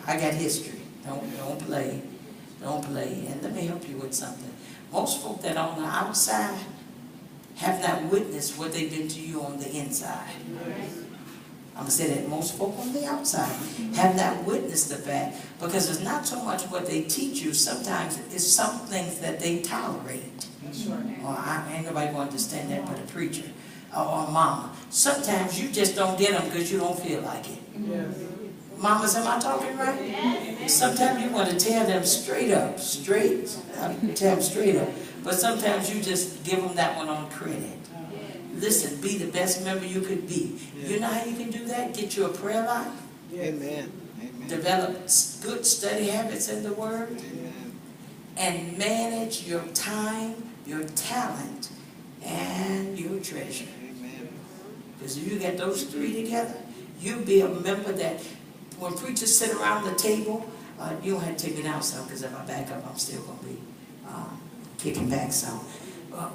I got history. Don't play. Don't play. And let me help you with something. Most folk that are on the outside have not witnessed what they've been to you on the inside. I'm going to say that most folk on the outside have not witnessed the fact, because it's not so much what they teach you, sometimes it's some things that they tolerate. Ain't nobody going to understand that but a preacher or mama. Sometimes you just don't get them because you don't feel like it. Mamas, am I talking right? Sometimes you want to tell them straight up, tell them straight up. But sometimes you just give them that one on credit. Listen, be the best member you could be. You know how you can do that? Get you a prayer life. Amen. Develop good study habits in the Word. And manage your time, your talent, and your treasure. Because if you get those three together, you'll be a member that when preachers sit around the table, you don't have to take me down some, because if I back up, I'm still going to be kicking back some.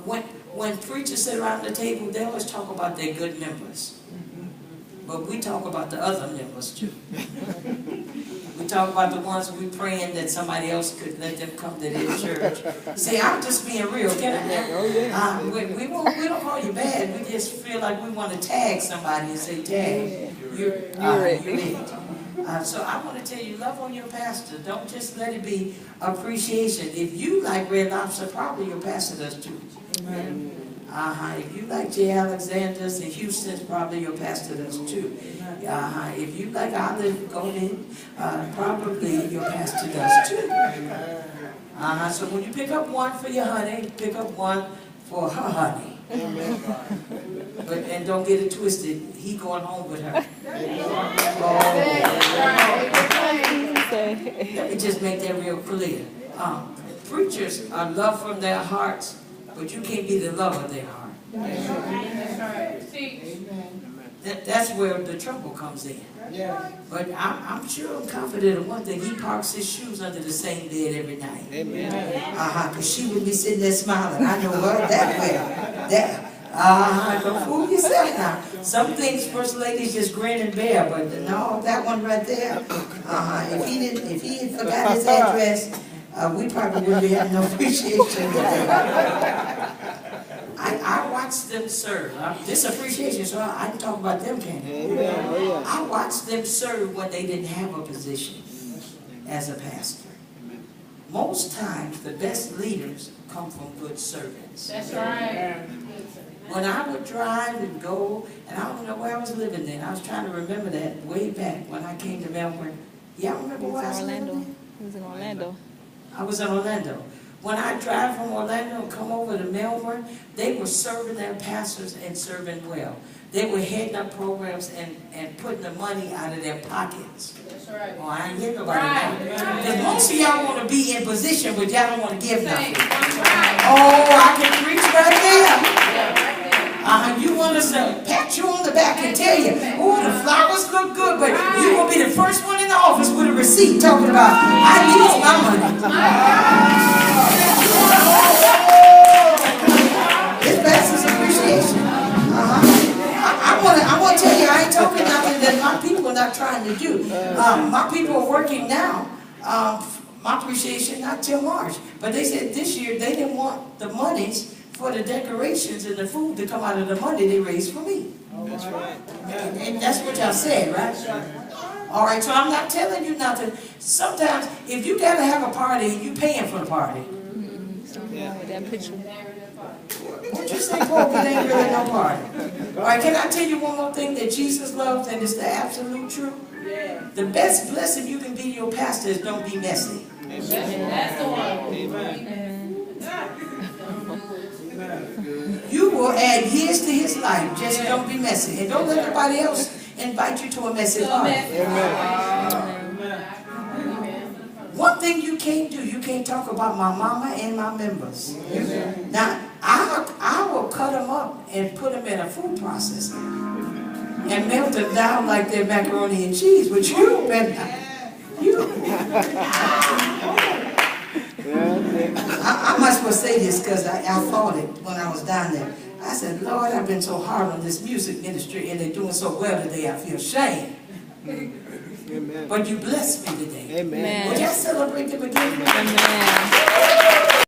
When preachers sit around the table, they always talk about their good members. But we talk about the other members too. We talk about the ones we praying that somebody else could let them come to their church. See, I'm just being real, can I? We don't call you bad. We just feel like we want to tag somebody and say, tag, you're it. So I want to tell you, love on your pastor. Don't just let it be appreciation. If you like Red Lobster, probably your pastor does too. If you like J. Alexander's in Houston, probably your pastor does too. If you like Olive Golden, probably your pastor does too. So when you pick up one for your honey, pick up one for her honey. And don't get it twisted, he going home with her. Let me just make that real clear. Preachers are loved from their hearts, but you can't be the love of their heart. That's where the trouble comes in. But I'm sure I'm confident of one thing. He parks his shoes under the same bed every night. Because she would be sitting there smiling. I know her that way. Don't fool yourself now. Some things first ladies just grin and bear, but no, that one right there. If he had forgot his address, we probably wouldn't be having no appreciation. I watched them serve. This appreciation, so I can talk about them, can't I? I watched them serve when they didn't have a position as a pastor. Most times, the best leaders come from good servants. That's right. When I would drive and go, and I don't know where I was living then. I was trying to remember that way back when I came to Melbourne. Y'all remember where I was living? He was in Orlando. I was in Orlando. When I drive from Orlando and come over to Melbourne, they were serving their pastors and serving well. They were heading up programs and putting the money out of their pockets. That's right. Oh, I ain't hear nobody now. Because most of y'all want to be in position, but y'all don't want to give nothing. Oh, I can preach right there. You want us to pat you on the back and tell you, oh, the flowers look good, but you will be the first one in the office with a receipt talking about, I need my money. It's pastor's appreciation. I want to tell you, I ain't talking nothing that my people are not trying to do. My people are working now. My appreciation not till March. But they said this year they didn't want the monies for the decorations and the food to come out of the money they raised for me. That's right. And that's what y'all said, right? All right, so I'm not telling you nothing. Sometimes, if you got to have a party, you paying for the party. What you say, Paul, it ain't really no party. All right, can I tell you one more thing that Jesus loves, and it's the absolute truth? The best blessing you can be to your pastor is don't be messy. That's the one. Amen. You will add years to his life. Just don't be messy. And don't let anybody else invite you to a messy party. One thing you can't do, you can't talk about my mama and my members. Now, I will cut them up and put them in a food processor and melt them down like they're macaroni and cheese. But you better, I must well say this because I thought it when I was down there. I said, Lord, I've been so hard on this music ministry and they're doing so well today, I feel shame. Amen. But you blessed me today. Amen. Would y'all celebrate the beginning? Amen.